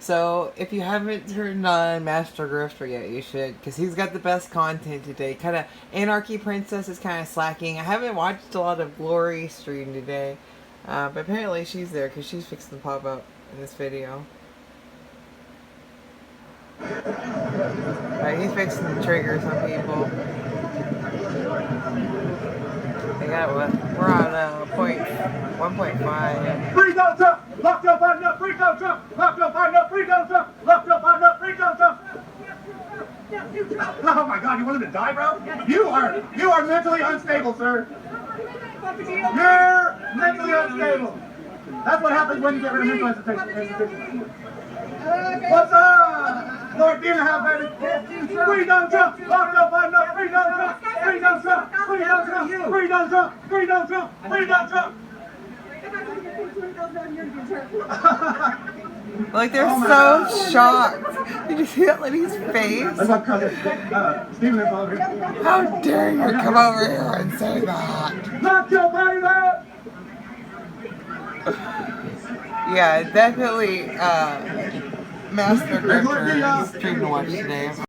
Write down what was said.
So if you haven't turned on Master Grifter yet, you should, because he's got the best content today. Kind of Anarchy Princess is kind of slacking. I haven't watched a lot of Glory stream today, but apparently she's there because she's fixing to pop up in this video. Right, he's fixing to trigger some people. They got what? We're on 1.5. Free don't jump! Lock your button up! Free don't jump! Lock your button up! Free don't jump! Lock your button up! Free don't jump! Oh my God! You want him to die, bro? You are mentally unstable, sir. You're mentally unstable. That's what happens when you get rid of mental hesitation. What's up? Lord Dina, how bad is free don't jump! Lock your button up! Free don't jump! Free don't jump! Free don't jump! Free don't jump! Free don't jump! Free don't jump! Like they're so shocked. Did you see that lady's face? That's my cousin, Stephen is over here. How dare you come over here and say that? Lock your body up! Yeah, definitely Master Grifter stream to watch today.